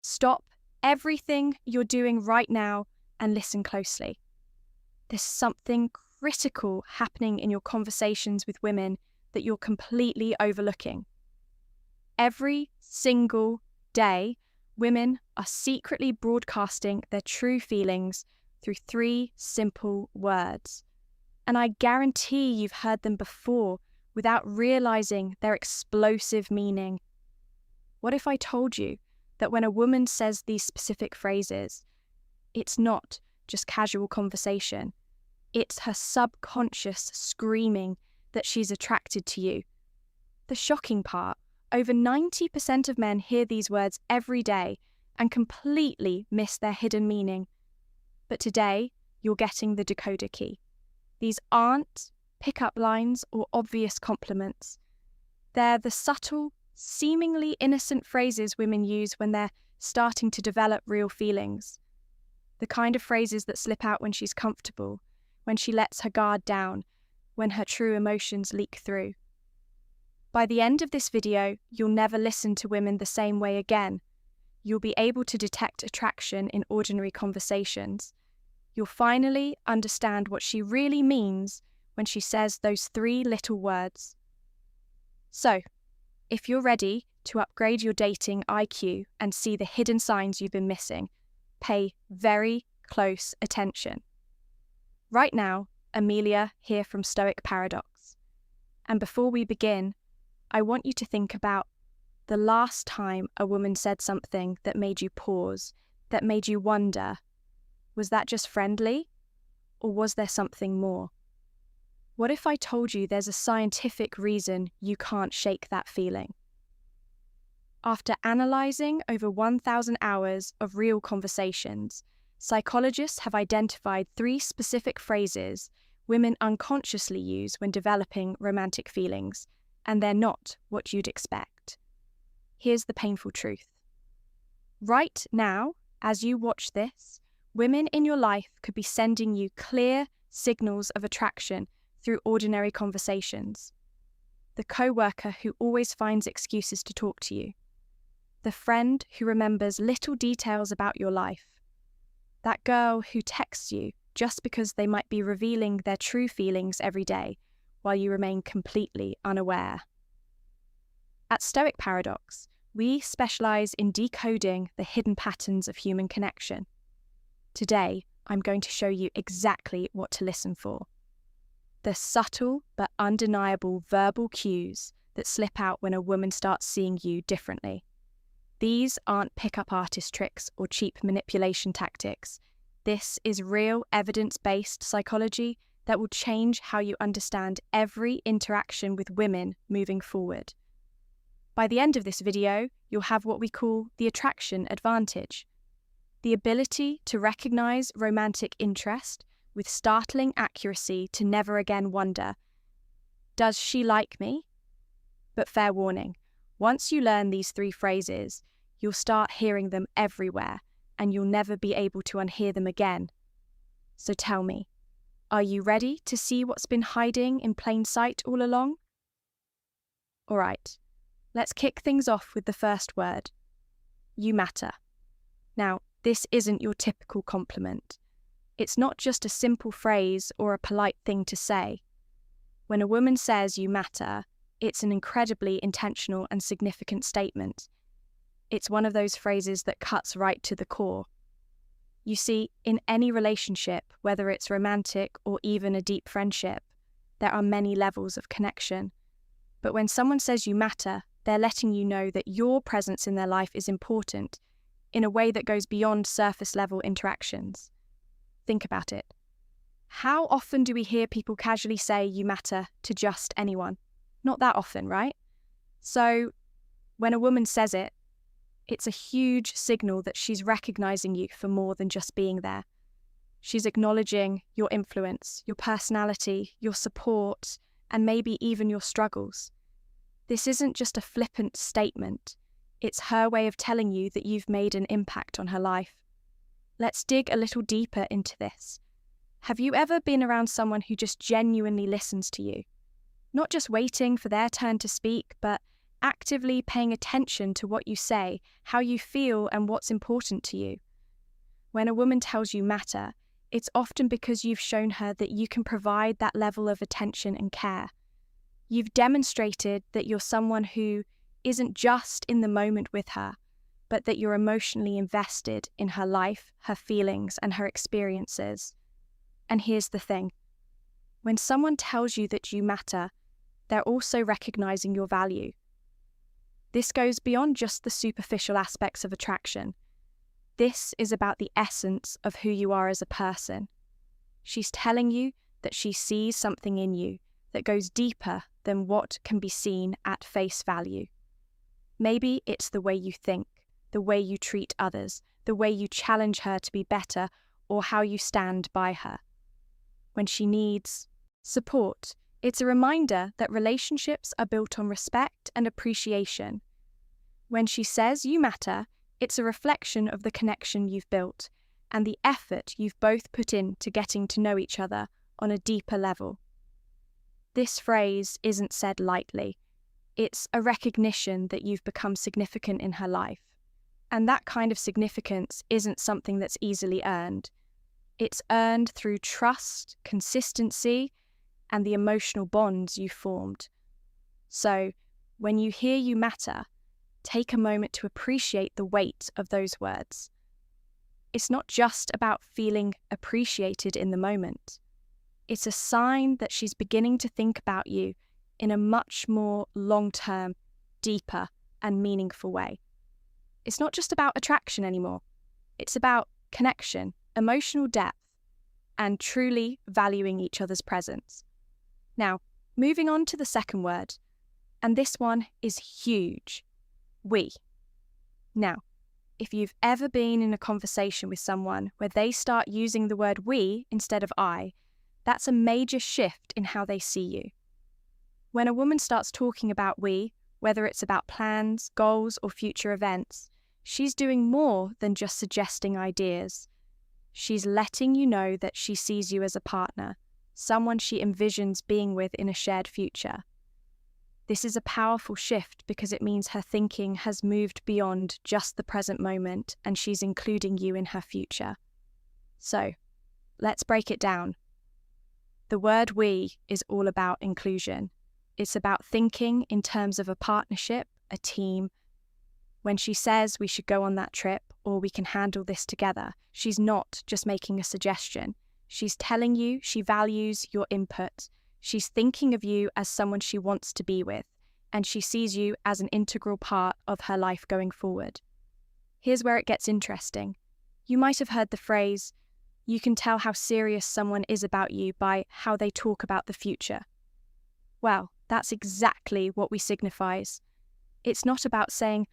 Stop everything you're doing right now and listen closely. There's something critical happening in your conversations with women that you're completely overlooking. Every single day, women are secretly broadcasting their true feelings through 3 simple words. And I guarantee you've heard them before without realizing their explosive meaning. What if I told you that when a woman says these specific phrases, it's not just casual conversation, it's her subconscious screaming that she's attracted to you? The shocking part, over 90% of men hear these words every day and completely miss their hidden meaning. But today, you're getting the decoder key. These aren't pickup lines or obvious compliments. They're the subtle, seemingly innocent phrases women use when they're starting to develop real feelings. The kind of phrases that slip out when she's comfortable, when she lets her guard down, when her true emotions leak through. By the end of this video, you'll never listen to women the same way again. You'll be able to detect attraction in ordinary conversations. You'll finally understand what she really means when she says those 3 little words. So, if you're ready to upgrade your dating IQ and see the hidden signs you've been missing, pay very close attention. Right now, Amelia here from Stoic Paradox. And before we begin, I want you to think about the last time a woman said something that made you pause, that made you wonder, was that just friendly, or was there something more? What if I told you there's a scientific reason you can't shake that feeling? After analysing over 1,000 hours of real conversations, psychologists have identified 3 specific phrases women unconsciously use when developing romantic feelings, and they're not what you'd expect. Here's the painful truth. Right now, as you watch this, women in your life could be sending you clear signals of attraction through ordinary conversations. The co-worker who always finds excuses to talk to you. The friend who remembers little details about your life. That girl who texts you just because they might be revealing their true feelings every day while you remain completely unaware. At Stoic Paradox, we specialize in decoding the hidden patterns of human connection. Today, I'm going to show you exactly what to listen for. The subtle but undeniable verbal cues that slip out when a woman starts seeing you differently. These aren't pickup artist tricks or cheap manipulation tactics. This is real evidence-based psychology that will change how you understand every interaction with women moving forward. By the end of this video, you'll have what we call the attraction advantage. The ability to recognize romantic interest with startling accuracy to never again wonder, does she like me? But fair warning, once you learn these 3 phrases, you'll start hearing them everywhere and you'll never be able to unhear them again. So tell me, are you ready to see what's been hiding in plain sight all along? All right, let's kick things off with the first word. You matter. Now, this isn't your typical compliment. It's not just a simple phrase or a polite thing to say. When a woman says you matter, it's an incredibly intentional and significant statement. It's one of those phrases that cuts right to the core. You see, in any relationship, whether it's romantic or even a deep friendship, there are many levels of connection. But when someone says you matter, they're letting you know that your presence in their life is important in a way that goes beyond surface-level interactions. Think about it. How often do we hear people casually say you matter to just anyone? Not that often, right? So, when a woman says it, it's a huge signal that she's recognizing you for more than just being there. She's acknowledging your influence, your personality, your support, and maybe even your struggles. This isn't just a flippant statement. It's her way of telling you that you've made an impact on her life. Let's dig a little deeper into this. Have you ever been around someone who just genuinely listens to you? Not just waiting for their turn to speak, but actively paying attention to what you say, how you feel, and what's important to you. When a woman tells you matter, it's often because you've shown her that you can provide that level of attention and care. You've demonstrated that you're someone who isn't just in the moment with her, but that you're emotionally invested in her life, her feelings, and her experiences. And here's the thing. When someone tells you that you matter, they're also recognizing your value. This goes beyond just the superficial aspects of attraction. This is about the essence of who you are as a person. She's telling you that she sees something in you that goes deeper than what can be seen at face value. Maybe it's the way you think, the way you treat others, the way you challenge her to be better, or how you stand by her. When she needs support, it's a reminder that relationships are built on respect and appreciation. When she says you matter, it's a reflection of the connection you've built and the effort you've both put into getting to know each other on a deeper level. This phrase isn't said lightly. It's a recognition that you've become significant in her life. And that kind of significance isn't something that's easily earned. It's earned through trust, consistency, and the emotional bonds you've formed. So, when you hear you matter, take a moment to appreciate the weight of those words. It's not just about feeling appreciated in the moment. It's a sign that she's beginning to think about you in a much more long-term, deeper, and meaningful way. It's not just about attraction anymore. It's about connection, emotional depth, and truly valuing each other's presence. Now, moving on to the second word, and this one is huge. We. Now, if you've ever been in a conversation with someone where they start using the word we instead of I, that's a major shift in how they see you. When a woman starts talking about we, whether it's about plans, goals, or future events, she's doing more than just suggesting ideas. She's letting you know that she sees you as a partner, someone she envisions being with in a shared future. This is a powerful shift because it means her thinking has moved beyond just the present moment and she's including you in her future. So, let's break it down. The word we is all about inclusion. It's about thinking in terms of a partnership, a team. When she says we should go on that trip or we can handle this together, she's not just making a suggestion. She's telling you she values your input. She's thinking of you as someone she wants to be with, and she sees you as an integral part of her life going forward. Here's where it gets interesting. You might have heard the phrase, you can tell how serious someone is about you by how they talk about the future. Well, that's exactly what we signifies. It's not about saying,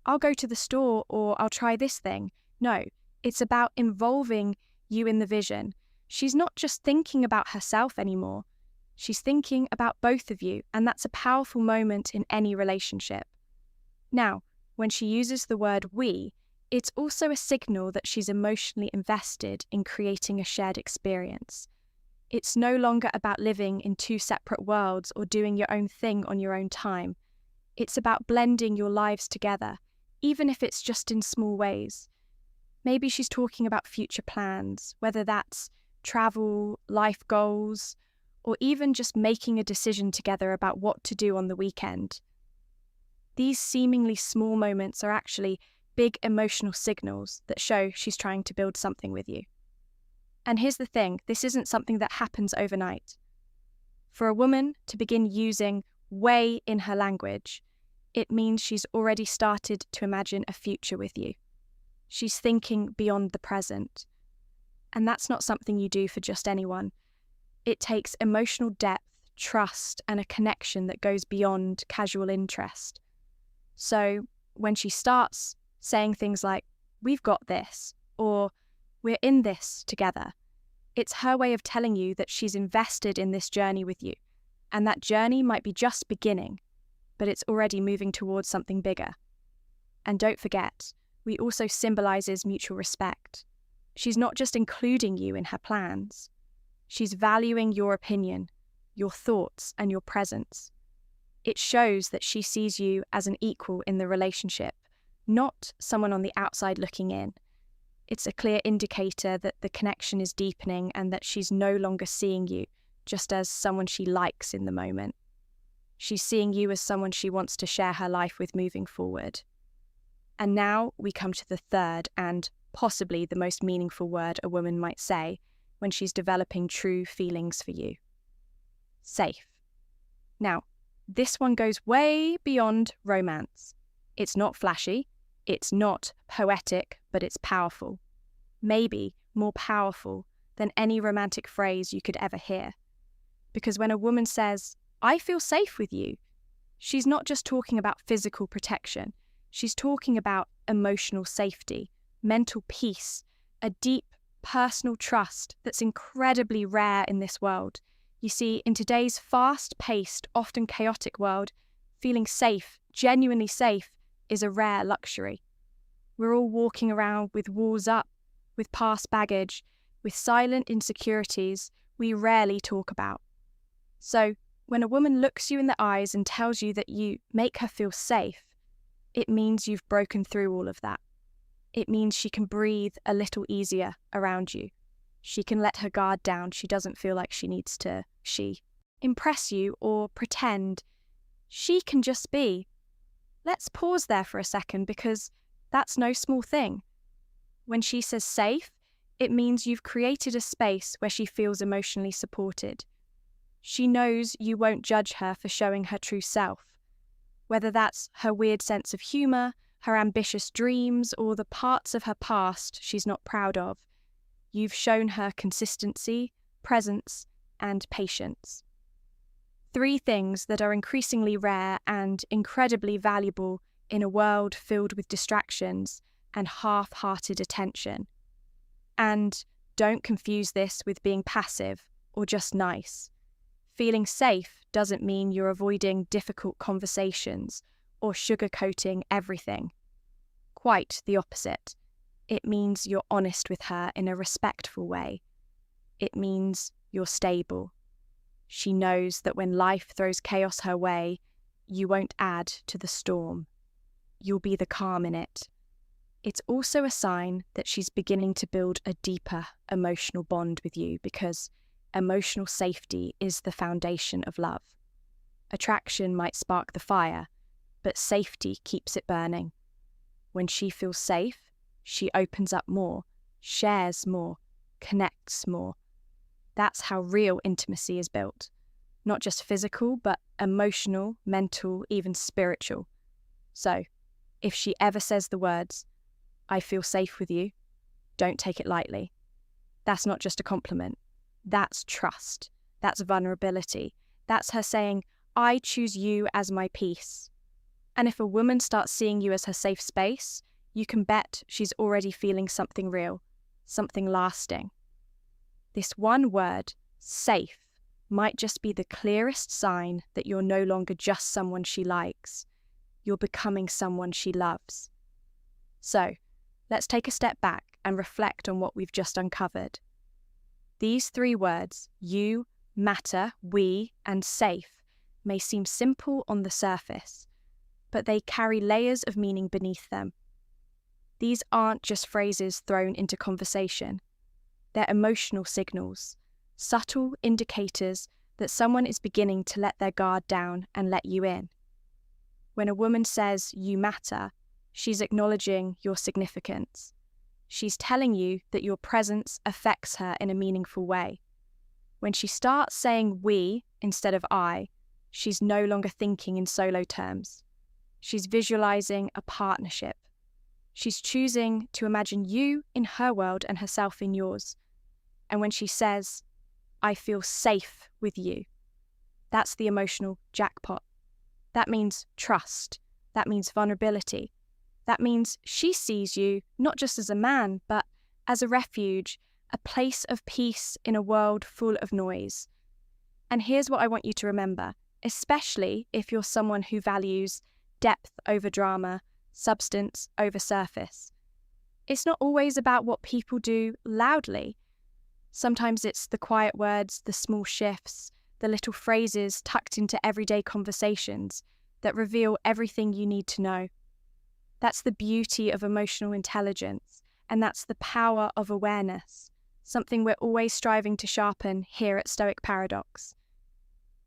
I'll go to the store or I'll try this thing. No, it's about involving you in the vision. She's not just thinking about herself anymore. She's thinking about both of you, and that's a powerful moment in any relationship. Now, when she uses the word we, it's also a signal that she's emotionally invested in creating a shared experience. It's no longer about living in two separate worlds or doing your own thing on your own time. It's about blending your lives together, even if it's just in small ways. Maybe she's talking about future plans, whether that's travel, life goals, or even just making a decision together about what to do on the weekend. These seemingly small moments are actually big emotional signals that show she's trying to build something with you. And here's the thing, this isn't something that happens overnight. For a woman to begin using way in her language, it means she's already started to imagine a future with you. She's thinking beyond the present. And that's not something you do for just anyone. It takes emotional depth, trust, and a connection that goes beyond casual interest. So when she starts saying things like, we've got this, or we're in this together, it's her way of telling you that she's invested in this journey with you. And that journey might be just beginning, but it's already moving towards something bigger. And don't forget, we also symbolizes mutual respect. She's not just including you in her plans. She's valuing your opinion, your thoughts, and your presence. It shows that she sees you as an equal in the relationship, not someone on the outside looking in. It's a clear indicator that the connection is deepening and that she's no longer seeing you just as someone she likes in the moment. She's seeing you as someone she wants to share her life with moving forward. And now we come to the third and possibly the most meaningful word a woman might say when she's developing true feelings for you. Safe. Now, this one goes way beyond romance. It's not flashy, it's not poetic, but it's powerful. Maybe more powerful than any romantic phrase you could ever hear. Because when a woman says, "I feel safe with you," she's not just talking about physical protection. She's talking about emotional safety, mental peace, a deep personal trust that's incredibly rare in this world. You see, in today's fast-paced, often chaotic world, feeling safe, genuinely safe, is a rare luxury. We're all walking around with walls up, with past baggage, with silent insecurities we rarely talk about. So, when a woman looks you in the eyes and tells you that you make her feel safe, it means you've broken through all of that. It means she can breathe a little easier around you. She can let her guard down. She doesn't feel like she needs to impress you or pretend. She can just be. Let's pause there for a second because that's no small thing. When she says safe, it means you've created a space where she feels emotionally supported. She knows you won't judge her for showing her true self. Whether that's her weird sense of humour, her ambitious dreams, or the parts of her past she's not proud of, you've shown her consistency, presence, and patience. 3 things that are increasingly rare and incredibly valuable in a world filled with distractions and half-hearted attention. And don't confuse this with being passive or just nice. Feeling safe doesn't mean you're avoiding difficult conversations or sugarcoating everything. Quite the opposite. It means you're honest with her in a respectful way. It means you're stable. She knows that when life throws chaos her way, you won't add to the storm. You'll be the calm in it. It's also a sign that she's beginning to build a deeper emotional bond with you because emotional safety is the foundation of love. Attraction might spark the fire, but safety keeps it burning. When she feels safe, she opens up more, shares more, connects more. That's how real intimacy is built. Not just physical, but emotional, mental, even spiritual. So, if she ever says the words, "I feel safe with you," don't take it lightly. That's not just a compliment. That's trust. That's vulnerability. That's her saying, "I choose you as my peace." And if a woman starts seeing you as her safe space, you can bet she's already feeling something real, something lasting. This one word, safe, might just be the clearest sign that you're no longer just someone she likes. You're becoming someone she loves. So, let's take a step back and reflect on what we've just uncovered. These 3 words, you, matter, we, and safe, may seem simple on the surface, but they carry layers of meaning beneath them. These aren't just phrases thrown into conversation. They're emotional signals, subtle indicators that someone is beginning to let their guard down and let you in. When a woman says you matter, she's acknowledging your significance. She's telling you that your presence affects her in a meaningful way. When she starts saying we instead of I, she's no longer thinking in solo terms. She's visualizing a partnership. She's choosing to imagine you in her world and herself in yours. And when she says, "I feel safe with you," that's the emotional jackpot. That means trust. That means vulnerability. That means she sees you not just as a man, but as a refuge, a place of peace in a world full of noise. And here's what I want you to remember, especially if you're someone who values depth over drama, substance over surface. It's not always about what people do loudly. Sometimes it's the quiet words, the small shifts, the little phrases tucked into everyday conversations that reveal everything you need to know. That's the beauty of emotional intelligence, and that's the power of awareness, something we're always striving to sharpen here at Stoic Paradox.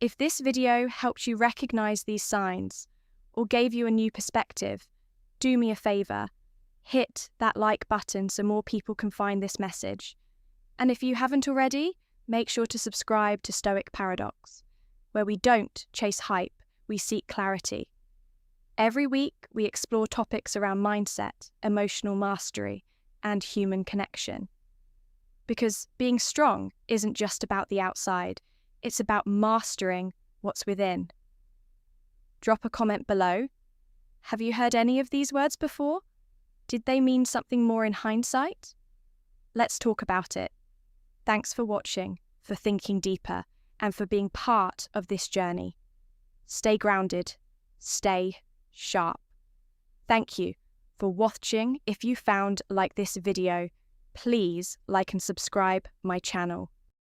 If this video helped you recognize these signs or gave you a new perspective, do me a favor, hit that like button so more people can find this message. And if you haven't already, make sure to subscribe to Stoic Paradox, where we don't chase hype, we seek clarity. Every week, we explore topics around mindset, emotional mastery, and human connection. Because being strong isn't just about the outside, it's about mastering what's within. Drop a comment below. Have you heard any of these words before? Did they mean something more in hindsight? Let's talk about it. Thanks for watching, for thinking deeper, and for being part of this journey. Stay grounded. Stay sharp. Thank you for watching. If you found like this video, please like and subscribe my channel.